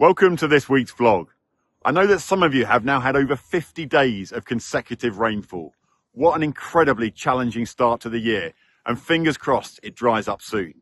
Welcome to this week's vlog. I know that some of you have now had over 50 days of consecutive rainfall. What an incredibly challenging start to the year, and fingers crossed it dries up soon.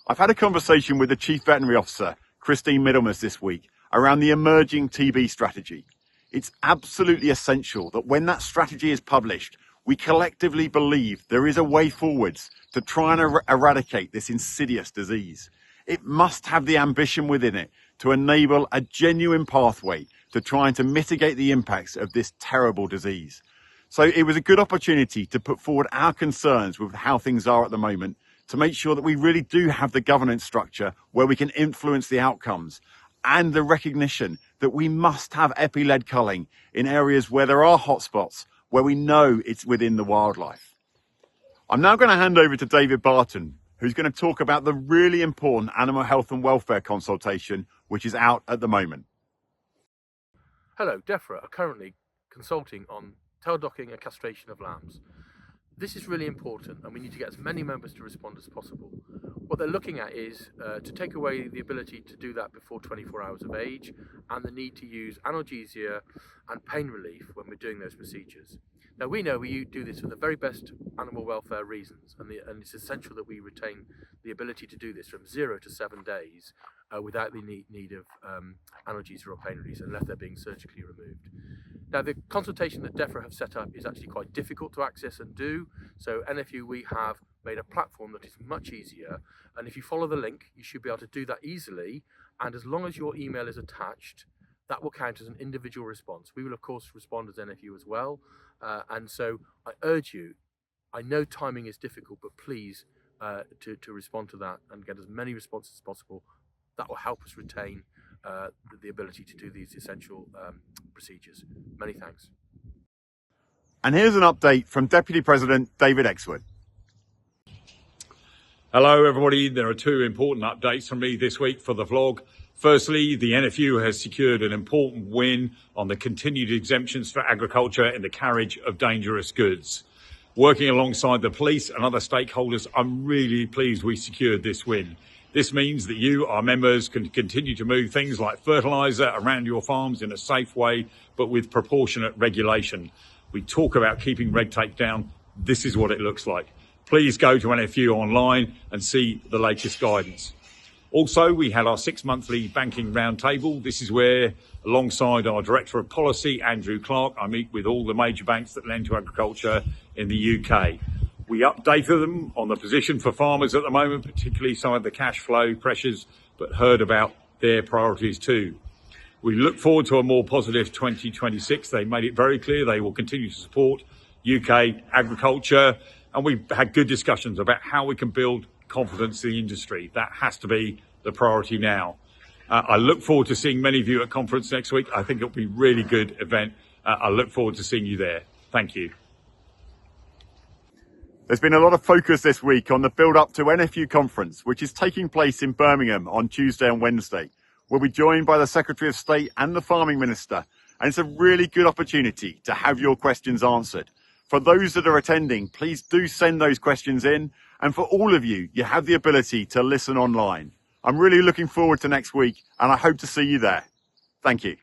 I've had a conversation with the Chief Veterinary Officer, Christine Middlemiss, this week around the emerging TB strategy. It's absolutely essential that when that strategy is published, we collectively believe there is a way forwards to try and eradicate this insidious disease. It must have the ambition within it to enable a genuine pathway to trying to mitigate the impacts of this terrible disease. So it was a good opportunity to put forward our concerns with how things are at the moment, to make sure that we really do have the governance structure where we can influence the outcomes, and the recognition that we must have epi-led culling in areas where there are hotspots, where we know it's within the wildlife. I'm now going to hand over to David Barton, who's going to talk about the really important animal health and welfare consultation, which is out at the moment. Hello, Defra are currently consulting on tail docking and castration of lambs. This is really important, and we need to get as many members to respond as possible. What they're looking at is to take away the ability to do that before 24 hours of age, and the need to use analgesia and pain relief when we're doing those procedures. Now, we know we do this for the very best animal welfare reasons, and it's essential that we retain the ability to do this from 0 to 7 days without the need of analgesia or pain relief, unless they're being surgically removed. Now, the consultation that Defra have set up is actually quite difficult to access and do. So NFU, we have made a platform that is much easier. And if you follow the link, you should be able to do that easily. And as long as your email is attached, that will count as an individual response. We will, of course, respond as NFU as well. And so I urge you, I know timing is difficult, but please to respond to that and get as many responses as possible. That will help us retain the ability to do these essential procedures. Many thanks. And here's an update from Deputy President David Exwood. Hello everybody, there are two important updates from me this week for the vlog. Firstly, the NFU has secured an important win on the continued exemptions for agriculture in the carriage of dangerous goods. Working alongside the police and other stakeholders, I'm really pleased we secured this win. This means that you, our members, can continue to move things like fertiliser around your farms in a safe way, but with proportionate regulation. We talk about keeping red tape down. This is what it looks like. Please go to NFU online and see the latest guidance. Also, we had our 6-monthly Banking Roundtable. This is where, alongside our Director of Policy, Andrew Clark, I meet with all the major banks that lend to agriculture in the UK. We updated them on the position for farmers at the moment, particularly some of the cash flow pressures, but heard about their priorities too. We look forward to a more positive 2026. They made it very clear they will continue to support UK agriculture, and we've had good discussions about how we can build confidence in the industry. That has to be the priority now. I look forward to seeing many of you at conference next week. I think it'll be a really good event. I look forward to seeing you there. Thank you. There's been a lot of focus this week on the build-up to NFU Conference, which is taking place in Birmingham on Tuesday and Wednesday. We'll be joined by the Secretary of State and the Farming Minister, and it's a really good opportunity to have your questions answered. For those that are attending, please do send those questions in, and for all of you, you have the ability to listen online. I'm really looking forward to next week, and I hope to see you there. Thank you.